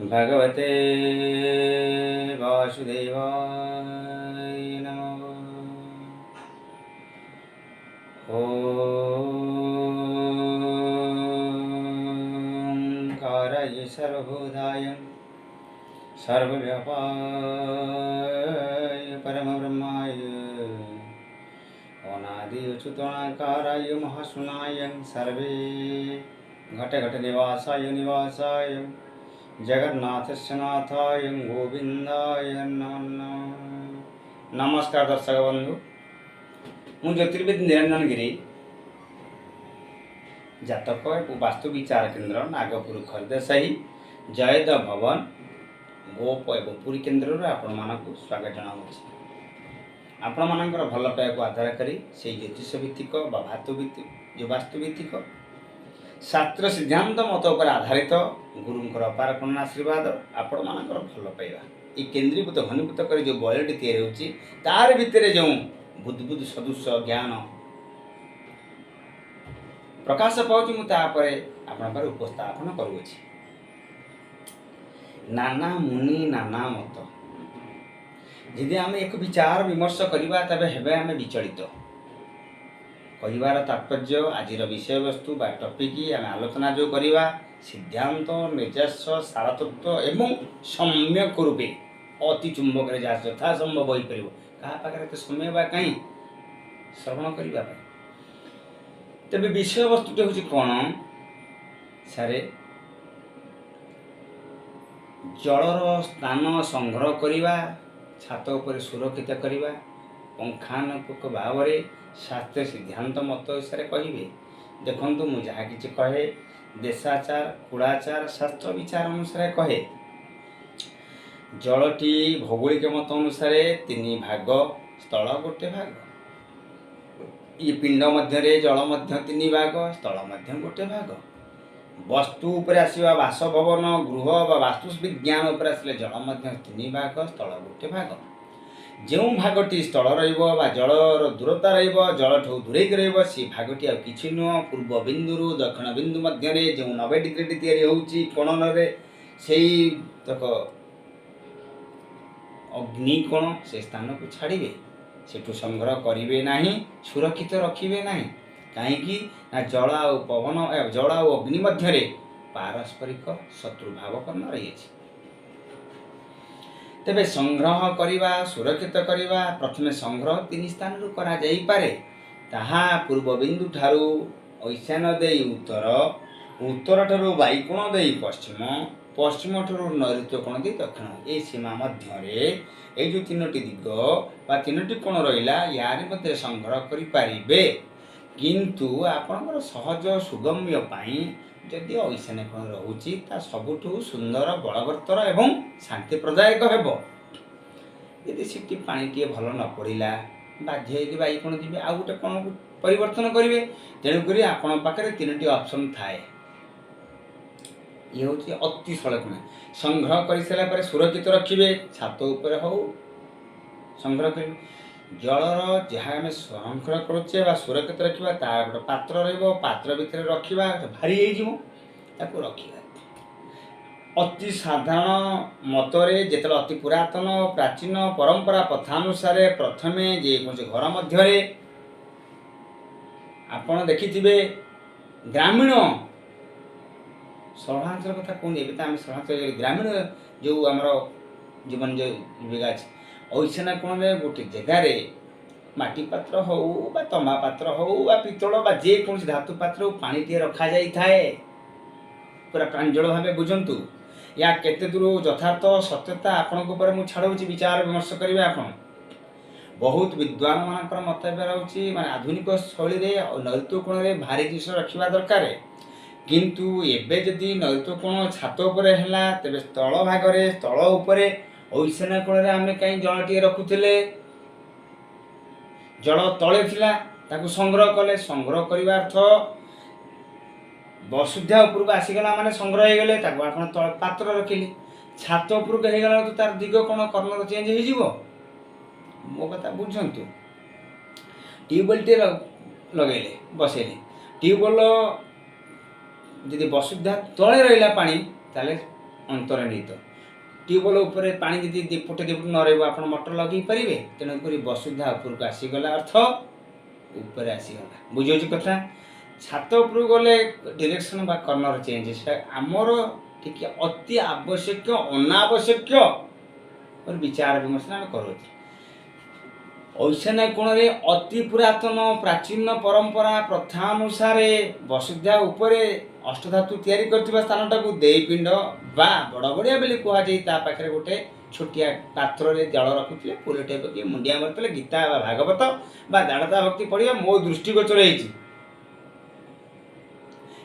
भगवते वासुदेवाय नमः। ओंकाराय सर्वभूताय सर्वव्यापाय परमब्रह्माय अनादि अच्युताकाराय महाशून्याय सर्वे घटे घटे निवासाय जगन्नाथस्य नाथाय गोविंदाय नमः। नमस्कार दर्शक बंधु, ମୁଁ ଜ୍ୟୋତିର୍ବିଦ ନିରଞ୍ଜନ ଗିରି, ଜାତକ ଏବଂ ବାସ୍ତୁ ବିଚାର କେନ୍ଦ୍ର ନାଗପୁର ଖର୍ଦ୍ଦସାହି ଜୟଦ ଭବନ ଗୋପ ଏବଂ ପୁରୀ କେନ୍ଦ୍ରରୁ ଆପଣମାନଙ୍କୁ ସ୍ୱାଗତ ଜଣାଉଛି। ଆପଣମାନଙ୍କର ଭଲ ପାଇବାକୁ ଆଧାର କରି ସେହି ଜ୍ୟୋତିଷ ଭିତ୍ତିକ ବା ଯେଉଁ ବାସ୍ତୁ ଭିତ୍ତିକ ଶାସ୍ତ୍ର ସିଦ୍ଧାନ୍ତ ମତ ଉପରେ ଆଧାରିତ ଗୁରୁଙ୍କର ଅପାର କରୁଣା ଆଶୀର୍ବାଦ ଆପଣମାନଙ୍କର ଭଲ ପାଇବା ଏ କେନ୍ଦ୍ରୀଭୂତ ଘନୀଭୂତ କରି ଯେଉଁ ବୟଟି ତିଆରି ହେଉଛି ତାର ଭିତରେ ଯେଉଁ ବୁଦ୍ବୁଦ ସଦୃଶ ଜ୍ଞାନ ପ୍ରକାଶ ପାଉଛି, ମୁଁ ତାପରେ ଆପଣଙ୍କ ଉପସ୍ଥାପନ କରୁଅଛି। ନାନା ମୁନି ନାନା ମତ, ଯଦି ଆମେ ଏକ ବିଚାର ବିମର୍ଶ କରିବା ତେବେ ହେବେ ଆମେ ବିଚଳିତ। କହିବାର ତାତ୍ପର୍ଯ୍ୟ, ଆଜିର ବିଷୟବସ୍ତୁ ବା ଟପିକ୍ ଆମେ ଆଲୋଚନା ଯେଉଁ କରିବା ସିଦ୍ଧାନ୍ତ ନିଜସ୍ୱ ସାରତତ୍ଵ ଏବଂ ସମ୍ୟକ ରୂପେ ଅତି ଚୁମ୍ବକରେ ଯାହା ଯଥାସମ୍ଭବ ହୋଇପାରିବ। କାହା ପାଖରେ ଏତେ ସମୟ ବା କାହିଁ ଶ୍ରବଣ କରିବା ପାଇଁ। ତେବେ ବିଷୟବସ୍ତୁଟି ହେଉଛି କ'ଣ? ସାରେ ଜଳର ସ୍ଥାନ ସଂଗ୍ରହ କରିବା, ଛାତ ଉପରେ ସୁରକ୍ଷିତ କରିବା ପୁଙ୍ଖାନୁପୁଙ୍ଖ ଭାବରେ ଶାସ୍ତ୍ର ସିଦ୍ଧାନ୍ତ ମତ ବିଷୟରେ କହିବେ। ଦେଖନ୍ତୁ, ମୁଁ ଯାହା କିଛି କହେ ଦେଶାଚାର କୁଳାଚାର ଶାସ୍ତ୍ର ବିଚାର ଅନୁସାରେ କହେ। ଜଳଟି ଭୌଗୋଳିକ ମତ ଅନୁସାରେ 3 ଭାଗ, ସ୍ଥଳ 1 ଭାଗ। ଏ ପିଣ୍ଡ ମଧ୍ୟରେ ଜଳ ମଧ୍ୟ 3 ଭାଗ, ସ୍ଥଳ ମଧ୍ୟ 1 ଭାଗ। ବସ୍ତୁ ଉପରେ ଆସିବା ବାସଭବନ ଗୃହ ବା ବାସ୍ତୁ ବିଜ୍ଞାନ ଉପରେ ଆସିଲେ ଜଳ ମଧ୍ୟ 3 ଭାଗ, ସ୍ଥଳ 1 ଭାଗ। ଯେଉଁ ଭାଗଟି ସ୍ଥଳ ରହିବ ବା ଜଳର ଦୂରତା ରହିବ, ଜଳଠୁ ଦୂରେଇକି ରହିବ, ସେ ଭାଗଟି ଆଉ କିଛି ନୁହଁ ପୂର୍ବ ବିନ୍ଦୁରୁ ଦକ୍ଷିଣ ବିନ୍ଦୁ ମଧ୍ୟରେ ଯେଉଁ 90 ଡିଗ୍ରୀଟି ତିଆରି ହେଉଛି କୋଣରେ, ସେଇ ତକ ଅଗ୍ନିକୋଣ ସେ ସ୍ଥାନକୁ ଛାଡ଼ିବେ, ସେଠୁ ସଂଗ୍ରହ କରିବେ ନାହିଁ, ସୁରକ୍ଷିତ ରଖିବେ ନାହିଁ। କାହିଁକି ନା ଜଳ ଆଉ ପବନ ଜଳ ଆଉ ଅଗ୍ନି ମଧ୍ୟରେ ପାରସ୍ପରିକ ଶତ୍ରୁଭାବପନ୍ନ ରହିଅଛି। ତେବେ ସଂଗ୍ରହ କରିବା, ସୁରକ୍ଷିତ କରିବା, ପ୍ରଥମେ ସଂଗ୍ରହ 3 ସ୍ଥାନରୁ କରାଯାଇପାରେ। ତାହା ପୂର୍ବ ବିନ୍ଦୁ ଠାରୁ ଐଶାନ ଦେଇ ଉତ୍ତର, ଉତ୍ତର ଠାରୁ ବାୟୁକୋଣ ଦେଇ ପଶ୍ଚିମ, ପଶ୍ଚିମ ଠାରୁ ନୈಋତ୍ୟ କୋଣ ଦେଇ ଦକ୍ଷିଣ। ଏ ସୀମା ମଧ୍ୟରେ ଏଇ ଯେଉଁ 3ଟି ଦିଗ ବା 3ଟି କୋଣ ରହିଲା, ୟାରି ମଧ୍ୟରେ ସଂଗ୍ରହ କରିପାରିବେ। କିନ୍ତୁ ଆପଣଙ୍କର ସହଜ ସୁଗମ୍ୟ ପାଇଁ ଯଦି ଐଶାନ୍ୟ କୋଣ ରହୁଛି, ତା ସବୁଠୁ ସୁନ୍ଦର ବଳବତ୍ତର ଏବଂ ଶାନ୍ତି ପ୍ରଦାୟକ ହେବ। ଯଦି ସେଠି ପାଣିଟିଏ ଭଲ ନ ପଡ଼ିଲା, ବାଧ୍ୟ ହେଇକି ବାୟୁକୋଣ ଯିବେ, ଆଉ ଗୋଟେ କୋଣକୁ ପରିବର୍ତ୍ତନ କରିବେ। ତେଣୁକରି ଆପଣଙ୍କ ପାଖରେ 3ଟି ଅପସନ୍ ଥାଏ। ଇଏ ହେଉଛି ଅତି ସଳଖ। ସଂଗ୍ରହ କରିସାରିଲା ପରେ ସୁରକ୍ଷିତ ରଖିବେ, ଛାତ ଉପରେ ହଉ ସଂଗ୍ରହ କରିବେ। ଜଳର ଯାହା ଆମେ ସଂଗ୍ରହ କରୁଛେ ବା ସୁରକ୍ଷିତ ରଖିବା, ତାର ଗୋଟେ ପାତ୍ର ରହିବ, ପାତ୍ର ଭିତରେ ରଖିବା, ଭାରି ହେଇଯିବ, ତାକୁ ରଖିବା। ଅତି ସାଧାରଣ ମତରେ ଯେତେବେଳେ ଅତି ପୁରାତନ ପ୍ରାଚୀନ ପରମ୍ପରା ପ୍ରଥାନୁସାରେ ପ୍ରଥମେ ଯେକୌଣସି ଘର ମଧ୍ୟରେ ଆପଣ ଦେଖିଥିବେ, ଗ୍ରାମୀଣ ସହରାଞ୍ଚଳ କଥା କହୁନି, ଏବେ ତ ଆମେ ସହରାଞ୍ଚଳ, ଗ୍ରାମୀଣ ଯେଉଁ ଆମର ଜୀବନ ଜୀବିକା ଅଛି, ଐଶାନ୍ୟ କୋଣରେ ଗୋଟେ ଜାଗାରେ ମାଟି ପାତ୍ର ହେଉ ବା ତମ୍ବା ପାତ୍ର ହେଉ ବା ପିତ୍ତଳ ବା ଯେକୌଣସି ଧାତୁ ପାତ୍ରକୁ ପାଣିଟିଏ ରଖାଯାଇଥାଏ। ପୁରା ପ୍ରାଞ୍ଜଳ ଭାବେ ବୁଝନ୍ତୁ। ଏହା କେତେ ଦୂର ଯଥାର୍ଥ ସତ୍ୟତା ଆପଣଙ୍କ ଉପରେ ମୁଁ ଛାଡ଼ୁଛି, ବିଚାର ବିମର୍ଶ କରିବେ ଆପଣ। ବହୁତ ବିଦ୍ୱାନମାନଙ୍କର ମତ ଏବେ ରହୁଛି, ମାନେ ଆଧୁନିକ ଶୈଳୀରେ ନୈಋତ୍ୟ କୋଣରେ ଭାରି ଜିନିଷ ରଖିବା ଦରକାର। କିନ୍ତୁ ଏବେ ଯଦି ନୈಋତ୍ୟ କୋଣ ଛାତ ଉପରେ ହେଲା, ତେବେ ସ୍ଥଳ ଭାଗରେ ସ୍ଥଳ ଉପରେ ଐଶାନ୍ୟ କୋଣରେ ଆମେ କାହିଁ ଜଳଟିଏ ରଖୁଥିଲେ? ଜଳ ତଳେ ଥିଲା, ତାକୁ ସଂଗ୍ରହ କଲେ। ସଂଗ୍ରହ କରିବା ଅର୍ଥ ବସୁଧା ଉପରକୁ ଆସିଗଲା ମାନେ ସଂଗ୍ରହ ହେଇଗଲେ, ତାକୁ ଆପଣ ପାତ୍ର ରଖିଲେ। ଛାତ ଉପରକୁ ହେଇଗଲା ବେଳକୁ ତାର ଦିଗ କ'ଣ କର୍ଣ୍ଣର ଚେଞ୍ଜ ହେଇଯିବ। ମୋ କଥା ବୁଝନ୍ତୁ। ଟ୍ୟୁବୱେଲ୍ଟିଏ ଲଗାଇଲେ, ବସେଇଲେ, ଟ୍ୟୁବୱେଲ୍ ଯଦି ବସୁଧା ତଳେ ରହିଲା ପାଣି, ତାହେଲେ अंतर्निहित ट्यूबवेल उपरे पानी जदि दिपटे दिपटे न रही आप मोटर लगे पारे तेणुक वसुधा उपरको आसीगला अर्थ ऊपर आसीगला बुझे कथा छात उपर गले डायरेक्शन बा कर्नर चेंज से आमर टिके अति आवश्यक अनावश्यक और विचार विमर्शन आम करूँ ऐशान्य कोण अति पुरातन प्राचीन परंपरा प्रथा अनुसार वसुधा उपरे अष्टधातु तैयारी करथिबा स्थानटा को देईपिंड बा बड़बड़िया बेली कह जाई ता पाखरे गोटे छोटिया पात्र रे जल रखुथिले फुलटे पकी मुंडिया मारतले गीता बा भागवत बा दाड़ता भक्ति पढ़िया मो दृष्टिगोचर होईछि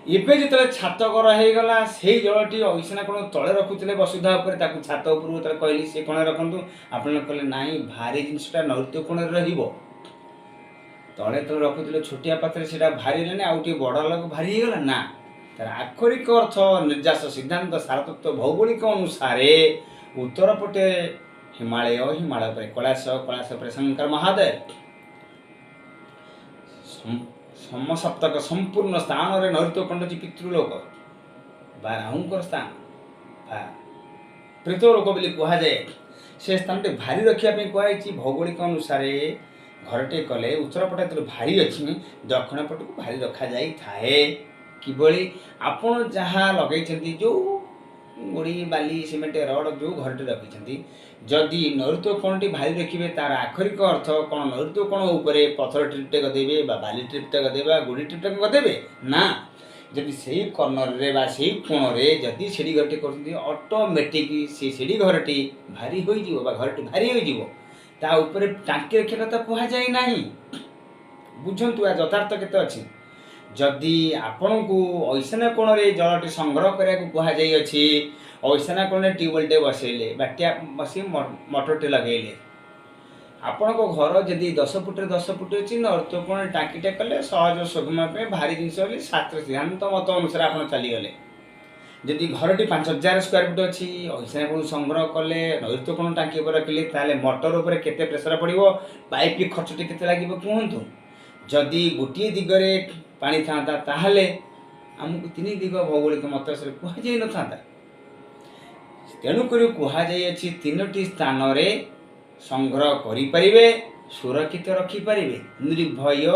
एबे जिते छात घर हो गला से जलटी ऐसा कौन तले रखुले वसुधा उपर छात उपर कहली से कोण रखु आप कहले ना भारी जिनसा नैत्य कोण रही तले तले रखुले छोटिया पात्र से भारी लेने आउ बड़ अलग भारी गला ना तार आखरिक अर्थ निर्जास सिद्धांत सारतत्व भौगोलिक अनुसार उत्तर पटे हिमालय हिमालय पर कैलाश कैलाश पर शंकर महादेव समसप्तक संपूर्ण स्थान रे नैत्य कंड पितृलोक बा राहुंकर स्थान प्रेतलोक बोली कह जाए से स्थान भारी रखापी कहुई भौगोलिक अनुसार घरटे कले उत्तर पटे भारी अच्छी दक्षिण पट को भारी रखा जाए थाए किभली आपण जहाँ लगे जो गोड़ी बाली सीमेंट रड जो घरटे रखी जदि नैत्य कोणटी भारी रखिए तार आखरिक अर्थ कौन नैत्य कोण उपरे पथर ट्रिपटे गदेबे बा बाली ट्रिपटे गदेबा गुड़ी ट्रिपटे गदेबे ना जदि से कर्नर रे बा से कोण रे जदि सीढ़ी घरटी कर ऑटोमेटिक से सीढ़ी घरटी भारी हो घरटी भारी हो ता उपरे टांकी रखा कथा कह जाए ना बुझंतु आ यथार्थ केते अछि जदि आपण को ऐसा कोण रे जलटी संग्रह करा कहुई ऐसा कोण ट्यूबवेलटे बसैले बाटिया बस मोटरटे लगेले आपण को घर जदि 10 फुट 10 फुट अच्छी नैत्य कोण टाँकीटे कले सहज सुगम पे भारी जिनस शास्त्र सिद्धांत मत अनुसार आप चलीगले जदि घरटी 5000 स्क्वायर फुट अच्छी ऐसा कोण संग्रह कले नैत्य कोण टाँकी उपर रखिले ताले मोटर उपर केते प्रेशर पड़ो पाइप खर्चटी केते लागिबो कहंतु जदि गोटे दिगरे पानी था ताहले आमको 3 दिग भौगोलिक मत से कह जाई न था तेणुक कहुई 3टी स्थान रे संग्रह करें सुरक्षित रखिपारे निर्भय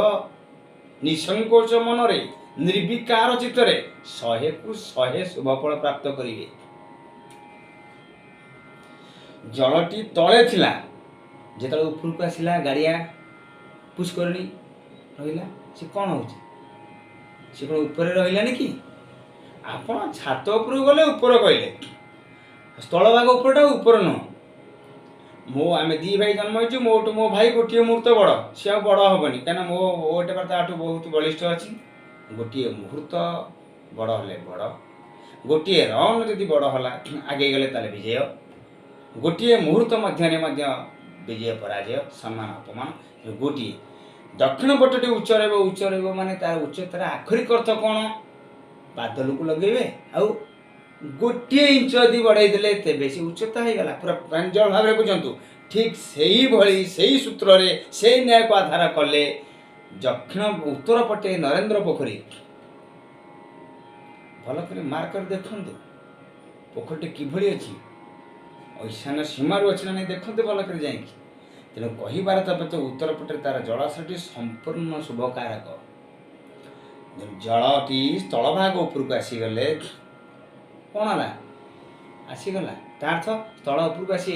निसंकोच मनरे निर्विकार चित्तरे 100 को 100 शुभफल प्राप्त करेंगे जलटी तले थिला जेतले ऊपर को आसिला गाड़िया पुष्करणी रहिला से कौन हो सी कौन ऊपर रहिलानी कि आपण छात उपर गले ऊपर कहले स्थल भाग उपरटा ऊपर नुह मो आम 2 भाई जन्म हो मोटू मो भाई गोटे मुहूर्त बड़ सी आ बड़ हेनी कहीं मो ओटे पर ताठू बहुत बलिष्ठ अच्छी गोटे मुहूर्त बड़ हेले बड़ गोटे रन जदि बड़ है आगे गले ताले विजय गोटे मुहूर्त मध्य विजय पराजय सम्मान अपमान गोटे दक्षिण पटटी उच्च रही माने तार उच्चतार आखरिक अर्थ कौन बादल को लगे आउ गोटे इंच यदि बढ़ाई देले तेबे से उच्चता हो गला पूरा प्रांजल भाव बुझंतु ठीक सही भली सही सूत्र रे से न्याय को आधार कले दक्षिण उत्तर पटे नरेंद्र पोखरी भल कर मार्क कर देखंतु पोखरटी किभली अछि ऐशान्य सीमार अच्छी ना नहीं देखते भल कर जाए तेणु कहीबार तो उत्तर पटे तार जलाशयटी संपूर्ण शुभकारक जलटी स्थल भाग उपरको आसीगले कौन है आसीगला तार्थ स्थल उपरको आसी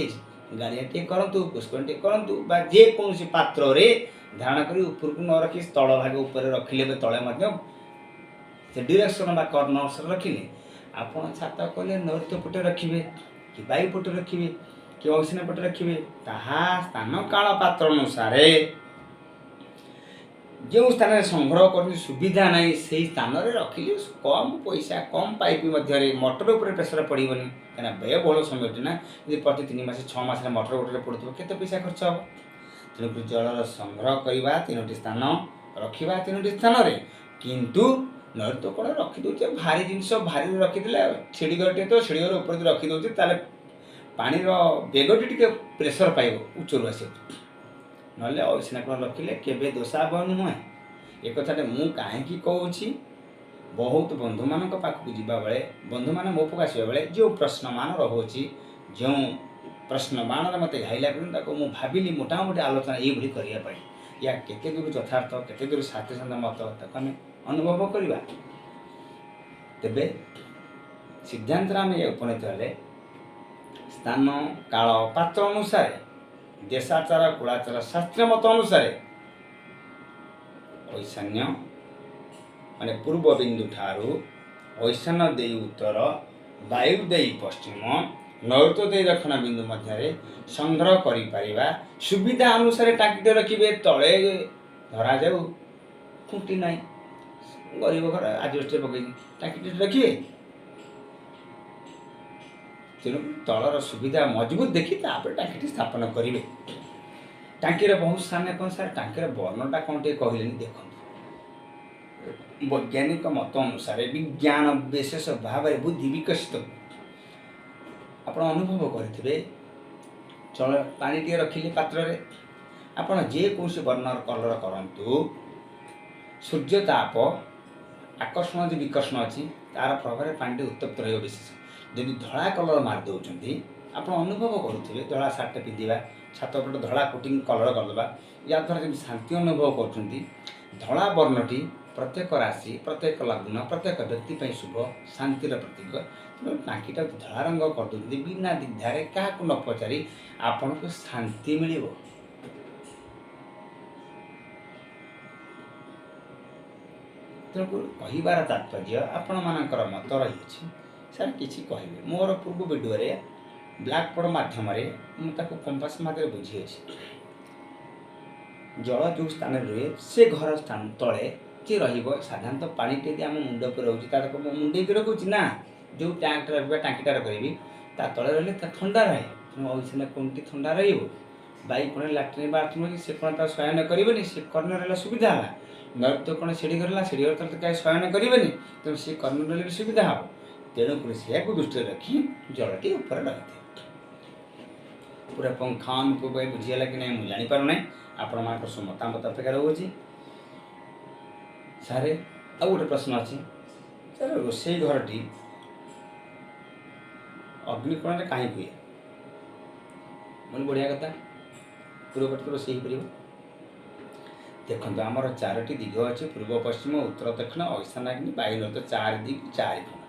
गाड़िया टे करूँ पुष्कर टे करूँ जेकोसी पात्र रे धारण कर उपरको न रखी स्थल भाग उपर रखिले तले से डिरेक्शन बा कर्नर्स रखिले आपण छात कले नैत्य पटे रखिए कि वायु पटे रखिए कि अग्नि पटे रखिए ताहा स्थान काल पात्र अनुसार जो स्थान संग्रह कर सुविधा ना से स्थान में रखिले कम पैसा कम पाइप मध्य मोटर उपर प्रेसर पड़ोनी कहीं व्ययबहुल समय ना प्रति 3 मास 6 मास मोटर गोटे पड़ो केते पैसा खर्च हम तेणुक जलर संग्रह करवा 3टी स्थान रखा 3टी स्थान किंतु नैत्य कोण रखिदे भारी जिनस भारी रखीदे सीढ़ीघरटे तो सीढ़ीघर ऊपर रखीदे ताले पानी बेगटी टे प्रेसर पाइब उच्चर आस ना ऐसा कोण रखिले केवे दोषा बह नुहे एक कथाटे मु कहीं कहूँ ବହୁତ ବନ୍ଧୁମାନଙ୍କ ପାଖକୁ ଯିବା ବେଳେ ବନ୍ଧୁମାନେ ମୋ ପାଖକୁ ଆସିବା ବେଳେ ଯେଉଁ ପ୍ରଶ୍ନମାନ ରହୁଅଛି ଯେଉଁ ପ୍ରଶ୍ନବାଣରେ ମୋତେ ଘାଇଲା ପର୍ଯ୍ୟନ୍ତ ତାକୁ ମୁଁ ଭାବିଲି ମୋଟାମୋଟି ଆଲୋଚନା ଏଇଭଳି କରିବା ପାଇଁ ୟା କେତେ ଦୂର ଯଥାର୍ଥ କେତେ ଦୂର ଶାସ୍ତ୍ରୀୟ ମତ ତାକୁ ଆମେ ଅନୁଭବ କରିବା। ତେବେ ସିଦ୍ଧାନ୍ତରେ ଆମେ ଉପନୀତ ହେଲେ ସ୍ଥାନ କାଳ ପାତ୍ର ଅନୁସାରେ ଦେଶାଚାର କୁଳାଚାର ଶାସ୍ତ୍ରୀୟ ମତ ଅନୁସାରେ ଐଶାନ୍ୟ ମାନେ ପୂର୍ବ ବିନ୍ଦୁ ଠାରୁ ଐଶାନ୍ୟ ଦେଇ ଉତ୍ତର ବାୟୁ ଦେଇ ପଶ୍ଚିମ ନୈಋତ୍ୟ ଦେଇ ଦକ୍ଷିଣ ବିନ୍ଦୁ ମଧ୍ୟରେ ସଂଗ୍ରହ କରିପାରିବା। ସୁବିଧା ଅନୁସାରେ ଟାଙ୍କିଟେ ରଖିବେ, ତଳେ ଧରାଯାଉ ଖୁଣ୍ଟି ନାହିଁ, ଗରିବ ଘର ଆଜବେଷ୍ଟରେ ପକେଇକି ଟାଙ୍କିଟେ ରଖିବେ। ତେଣୁ ତଳର ସୁବିଧା ମଜବୁତ ଦେଖି ତାପରେ ଟାଙ୍କିଟି ସ୍ଥାପନ କରିବେ। ଟାଙ୍କିର ବହୁତ ସ୍ଥାନ କ'ଣ ସାର୍ ଟାଙ୍କିର ବର୍ଣ୍ଣଟା କ'ଣ ଟିକେ କହିଲେନି ଦେଖନ୍ତୁ। ବୈଜ୍ଞାନିକ ମତ ଅନୁସାରେ ବିଜ୍ଞାନ ବିଶେଷ ଭାବରେ ବୁଦ୍ଧି ବିକଶିତ ଆପଣ ଅନୁଭବ କରିଥିବେ। ପାଣିଟିଏ ରଖିଲେ ପାତ୍ରରେ ଆପଣ ଯେକୌଣସି ବର୍ଣ୍ଣର କଲର କରନ୍ତୁ, ସୂର୍ଯ୍ୟ ତାପ ଆକର୍ଷଣ ଯେ ବିକର୍ଷଣ ଅଛି ତାର ପ୍ରଭାବରେ ପାଣିଟି ଉତ୍ତପ୍ତ ରହିବ ବିଶେଷ। ଯଦି ଧଳା କଲର ମାରି ଦେଉଛନ୍ତି ଆପଣ ଅନୁଭବ କରୁଥିବେ, ଧଳା ସାର୍ଟଟେ ପିନ୍ଧିବା, ଛାତ ଉପରେ ଧଳା କୋଟିଂ କଲର କରିଦେବା, ଯାହାଦ୍ୱାରା ଯେମିତି ଶାନ୍ତି ଅନୁଭବ କରୁଛନ୍ତି। ଧଳା ବର୍ଣ୍ଣଟି ପ୍ରତ୍ୟେକ ରାଶି ପ୍ରତ୍ୟେକ ଲଗ୍ନ ପ୍ରତ୍ୟେକ ବ୍ୟକ୍ତି ପାଇଁ ଶୁଭ ଶାନ୍ତିର ପ୍ରତୀକ। ତେଣୁ ଟାଙ୍କିଟା ଧଳା ରଙ୍ଗ କରିଦେଉଛନ୍ତି ବିନା ଦ୍ୱିଧାରେ କାହାକୁ ନ ପଚାରି ଆପଣଙ୍କୁ ଶାନ୍ତି ମିଳିବ। ତେଣୁ କହିବାର ତାତ୍ପର୍ଯ୍ୟ ଆପଣମାନଙ୍କର ମତ ରହିଅଛି ସାର୍ କିଛି କହିବେ। ମୋର ପୂର୍ବ ଭିଡ଼ିଓରେ ବ୍ଲାକ୍ ବୋର୍ଡ଼ ମାଧ୍ୟମରେ ମୁଁ ତାକୁ କମ୍ପାସ ମାଧ୍ୟମରେ ବୁଝିଅଛି। ଜଳ ଯେଉଁ ସ୍ଥାନରେ ରୁହେ ସେ ଘର ସ୍ଥାନ ତଳେ ଯେ ରହିବ ସାଧାରଣତଃ ପାଣିଟି ଯଦି ଆମ ମୁଣ୍ଡ ଉପରେ ରହୁଛି ତାକୁ ମୁଁ ମୁଣ୍ଡେଇକି ରଖୁଛି ନା, ଯେଉଁ ଟ୍ୟାଙ୍କଟା ରଖିବା ଟାଙ୍କିଟାରେ କରିବି ତା ତଳେ ରହିଲେ ତା ଥଣ୍ଡା ରହେ। ଐଶାନ୍ୟ କୋଣଟି ଥଣ୍ଡା ରହିବ। ବାୟୁ କୋଣ ଲାଟ୍ରିନ୍ ବାଥରୁମ୍ ଅଛି ସେ କୋଣ ତାର ଶୟନ କରିବେନି, ସେ କର୍ଣ୍ଣର ରହିଲା ସୁବିଧା ହେଲା। ନୈಋତ୍ୟ କୋଣ ସିଢ଼ି ରହିଲା, ସିଢ଼ି ଘର ତଳେ କାହିଁ ଶୟନ କରିବେନି, ତେଣୁ ସେ କର୍ଣ୍ଣର ରହିଲେ ବି ସୁବିଧା ହେବ। ତେଣୁକରି ସେୟାକୁ ଦୃଷ୍ଟିରେ ରଖି ଜଳଟି ଉପରେ ରହିଥାଏ। ପୁରା ପଙ୍ଖାନୁପୁଙ୍ଖ ପାଇଁ ବୁଝିଗଲା କି ନାହିଁ ମୁଁ ଜାଣିପାରୁନାହିଁ। ଆପଣମାନଙ୍କର ମତାମତ ଅପେକ୍ଷା ରହୁଅଛି। ସାର୍ ଆଉ ଗୋଟେ ପ୍ରଶ୍ନ ଅଛି ସାର୍, ରୋଷେଇ ଘରଟି ଅଗ୍ନିକୋଣରେ କାହିଁକି ହୁଏ? ମାନେ ବଢ଼ିଆ କଥା, ପୂର୍ବପଟେ ରୋଷେଇ ହେଇପାରିବ। ଦେଖନ୍ତୁ ଆମର 4ଟି ଦିଗ ଅଛି, ପୂର୍ବ ପଶ୍ଚିମ ଉତ୍ତର ଦକ୍ଷିଣ ଐଶାନ୍ୟାଗ୍ନି ବାୟୁ ନୈಋତ୍ୟ, 4 ଦିଗ 4 କୋଣ।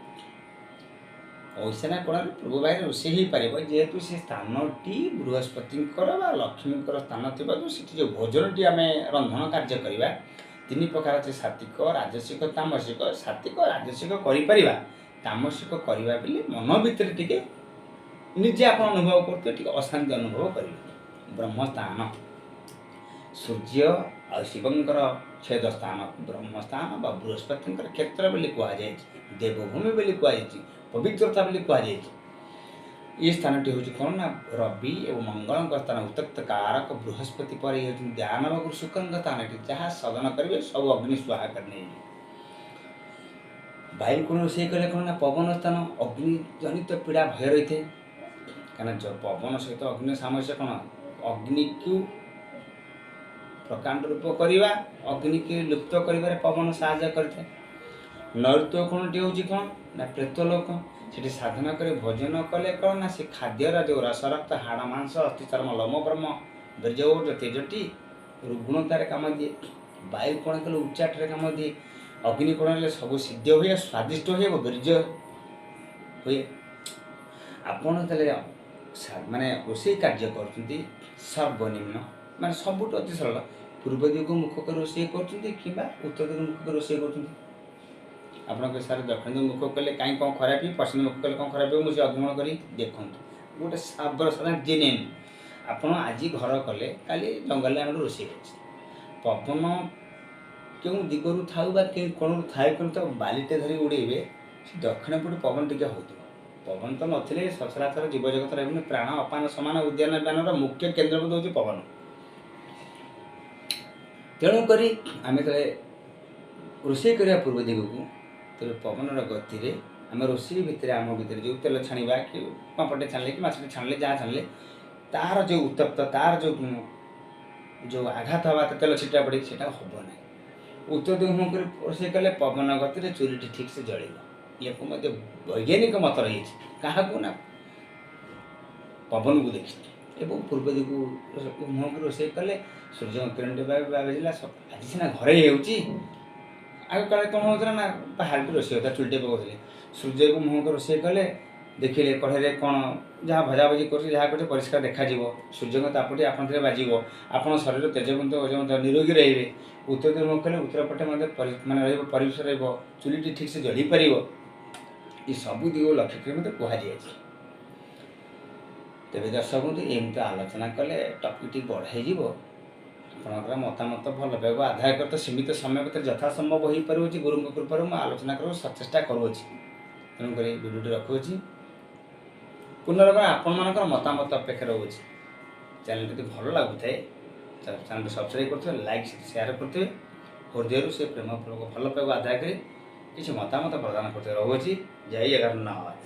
ଐଶାନ୍ୟ କୋଣରେ ପୂର୍ବ ବାୟୁରେ ରୋଷେଇ ହେଇପାରିବ ଯେହେତୁ ସେ ସ୍ଥାନଟି ବୃହସ୍ପତିଙ୍କର ବା ଲକ୍ଷ୍ମୀଙ୍କର ସ୍ଥାନ ଥିବାରୁ ସେଠି ଯେଉଁ ଭୋଜନଟି ଆମେ ରନ୍ଧନ କାର୍ଯ୍ୟ କରିବା 3 ପ୍ରକାର ଅଛି, ସାତ୍ୱିକ ରାଜସିକ ତାମସିକ। ସାତ୍ୱିକ ରାଜସିକ କରିପାରିବା, ତାମସିକ କରିବା ବୋଲି ମନ ଭିତରେ ଟିକେ ନିଜେ ଆପଣ ଅନୁଭବ କରୁଥିବେ, ଟିକେ ଅଶାନ୍ତି ଅନୁଭବ କରିବେ। ବ୍ରହ୍ମସ୍ଥାନ ସୂର୍ଯ୍ୟ ଆଉ ଶିବଙ୍କର ଛେଦ ସ୍ଥାନ ବ୍ରହ୍ମସ୍ଥାନ ବା ବୃହସ୍ପତିଙ୍କର କ୍ଷେତ୍ର ବୋଲି କୁହାଯାଇଛି, ଦେବଭୂମି ବୋଲି କୁହାଯାଇଛି, ପବିତ୍ରତା ବୋଲି କୁହାଯାଇଛି। ଏ ସ୍ଥାନଟି ହେଉଛି କ'ଣ ନା ରବି ଏବଂ ମଙ୍ଗଳଙ୍କ ସ୍ଥାନ, ଉତ୍ତପ୍ତ କାରକ ବୃହସ୍ପତି ପରେ ଇଏ ହେଉଛନ୍ତି ଧ୍ୟାନବାବୁ ଶୁକ୍ରଙ୍କ ସ୍ଥାନ। ଏଠି ଯାହା ସଦନ କରିବେ ସବୁ ଅଗ୍ନି ସ୍ୱାହା କରି ନେଇଯିବେ। ବାୟୁ କୋଣ ରୋଷେଇ କଲେ କ'ଣ ନା ପବନ ସ୍ଥାନ, ଅଗ୍ନି ଜନିତ ପୀଡ଼ା ଭୟ ରହିଥାଏ। କାହିଁକିନା ପବନ ସହିତ ଅଗ୍ନି ସାମସ୍ୟ କ'ଣ, ଅଗ୍ନିକୁ ପ୍ରକାଣ୍ଡ ରୂପ କରିବା, ଅଗ୍ନିକୁ ଲୁପ୍ତ କରିବାରେ ପବନ ସାହାଯ୍ୟ କରିଥାଏ। ନୈಋତ୍ୟ କୋଣଟି ହେଉଛି କ'ଣ ନା ପ୍ରେତଲୋକ, ସେଠି ସାଧନା କରି ଭୋଜନ କଲେ କ'ଣ ନା ସେ ଖାଦ୍ୟର ଯେଉଁ ରସ ରକ୍ତ ହାଡ଼ ମାଂସ ଅସ୍ଥି ଚର୍ମ ଲୋମ ବ୍ରହ୍ମ ବୀର୍ଯ୍ୟଓଜ ତେଜଟି ରୁଗ୍ଣତାରେ କାମ ଦିଏ। ବାୟୁ କୋଣ କଲେ ଉଚ୍ଚାଟରେ କାମ ଦିଏ। ଅଗ୍ନି କୋଣ ହେଲେ ସବୁ ସିଦ୍ଧ ହୁଏ, ସ୍ୱାଦିଷ୍ଟ ହୁଏ ଏବଂ ବୀର୍ଯ୍ୟ ହୁଏ। ଆପଣ ଯେତେବେଳେ ମାନେ ରୋଷେଇ କାର୍ଯ୍ୟ କରୁଛନ୍ତି ସର୍ବନିମ୍ନ ମାନେ ସବୁଠୁ ଅତି ସରଳ ପୂର୍ବ ଦିଗକୁ ମୁଖ କରି ରୋଷେଇ କରୁଛନ୍ତି କିମ୍ବା ଉତ୍ତର ଦିଗକୁ ମୁଖ କରି ରୋଷେଇ କରୁଛନ୍ତି। ଆପଣଙ୍କ ସାର୍ ଦକ୍ଷିଣ ଦିଗ ମୁଖ କଲେ କାହିଁ କ'ଣ ଖରାପ ହୁଏ, ପଶ୍ଚିମ ମୁଖ କଲେ କ'ଣ ଖରାପ ହୁଏ, ମୁଁ ସେ ଅଧ୍ୟୟନ କରି ଦେଖନ୍ତୁ। ଗୋଟେ ସାଧାରଣ ଜେନେନ୍ ଆପଣ ଆଜି ଘର କଲେ କାଲି ଜଙ୍ଗଲରେ ଆମେ ରୋଷେଇ କରୁଛେ, ପବନ କେଉଁ ଦିଗରୁ ଥାଉ ବା କେଉଁ କୋଣରୁ ଥାଏ କିନ୍ତୁ ତ ବାଲିଟେ ଧରି ଉଡ଼େଇବେ, ସେ ଦକ୍ଷିଣ ପଟୁ ପବନ ଟିକେ ହେଉଥିବ। ପବନ ତ ନଥିଲେ ସଚରାଚର ଜୀବଜଗତ ରହିବନି। ପ୍ରାଣ ଅପାନ ସମାନ ଉଦ୍ୟାନ ବ୍ୟାନର ମୁଖ୍ୟ କେନ୍ଦ୍ରବିନ୍ଦୁ ହେଉଛି ପବନ। ତେଣୁକରି ଆମେ ଯେତେବେଳେ ରୋଷେଇ କରିବା ପୂର୍ବ ଦିଗକୁ, ତେବେ ପବନର ଗତିରେ ଆମେ ରୋଷେଇ ଭିତରେ ଆମ ଭିତରେ ଯେଉଁ ତେଲ ଛାଣିବା କି ପାମ୍ପଡ଼ଟେ ଛାଣିଲେ କି ମାଛଟେ ଛାଣିଲେ ଯାହା ଛାଣିଲେ ତାର ଯେଉଁ ଉତ୍ତପ୍ତ ତାର ଯେଉଁ ଆଘାତ ହେବା ତେଲ ଛିଟା ପଡ଼ି ସେଇଟା ହେବ ନାହିଁ। ଉତ୍ତର ଦିଗ ମୁହଁ କରି ରୋଷେଇ କଲେ ପବନ ଗତିରେ ଚୁଲିଟି ଠିକ୍ ସେ ଜଳିବ। ୟାକୁ ମଧ୍ୟ ବୈଜ୍ଞାନିକ ମତ ରହିଛି। କାହାକୁ ନା ପବନକୁ ଦେଖି। ଏବଂ ପୂର୍ବ ଦିଗକୁ ମୁହଁକୁ ରୋଷେଇ କଲେ ସୂର୍ଯ୍ୟଙ୍କ କିରଣଟି ବାଜିଲା। ଆଜି ସିନା ଘରେ ହେଉଛି, ଆଗ କାଳେ କ'ଣ ହେଉଥିଲା ନା ବାହାରକୁ ରୋଷେଇ ହେଉଥିଲା, ଚୁଲିଟେ ପକାଉଥିଲେ। ସୂର୍ଯ୍ୟକୁ ମୁହଁକୁ ରୋଷେଇ କଲେ ଦେଖିଲେ କଢ଼େଇରେ କ'ଣ ଯାହା ଭଜାଭଜି କରୁଛି ଯାହା କରୁଛି ପରିଷ୍କାର ଦେଖାଯିବ। ସୂର୍ଯ୍ୟଙ୍କ ତାପଟି ଆପଣ ଥିରେ ବାଜିବ, ଆପଣଙ୍କ ଶରୀର ତେଜବନ୍ତ ଓଜନ ନିରୋଗୀ ରହିବେ। ଉତ୍ତର ଦିଗ ମୁହଁ କଲେ ଉତ୍ତର ପଟେ ମଧ୍ୟ ରହିବ, ପରିବେଶ ରହିବ, ଚୁଲିଟି ଠିକ୍ସେ ଜଳିପାରିବ। ଏ ସବୁ ଦିଗକୁ ଲକ୍ଷ୍ୟ କରି ମୋତେ କୁହାଯାଇଛି। ତେବେ ଦର୍ଶକ ବନ୍ଧୁ, ଏମିତି ଆଲୋଚନା କଲେ ଟପିକ୍ଟି ବଢ଼ାଇଯିବ। ଆପଣଙ୍କର ମତାମତ ଭଲ ପାଇବ ଆଧାର କରି ତ ସୀମିତ ସମୟ ଭିତରେ ଯଥାସମ୍ଭବ ହୋଇପାରୁଅଛି। ଗୁରୁଙ୍କ କୃପାରୁ ମୁଁ ଆଲୋଚନା କରିବାକୁ ସଚେଷ୍ଟା କରୁଅଛି। ତେଣୁକରି ଭିଡ଼ିଓଟି ରଖୁଅଛି। ପୁନର୍ବାର ଆପଣମାନଙ୍କର ମତାମତ ଅପେକ୍ଷା ରହୁଅଛି। ଚ୍ୟାନେଲଟି ଯଦି ଭଲ ଲାଗୁଥାଏ ଚ୍ୟାନେଲଟି ସବସ୍କ୍ରାଇବ୍ କରୁଥିବେ, ଲାଇକ୍ ସେୟାର କରୁଥିବେ। ହୃଦୟରୁ ସେ ପ୍ରେମପୂର୍ବକ ଭଲ ପାଇବା ଆଦାୟ କରି କିଛି ମତାମତ ପ୍ରଦାନ କରୁଥିବେ। ରହୁଅଛି। ଜୟ ଜଗନ୍ନାଥ।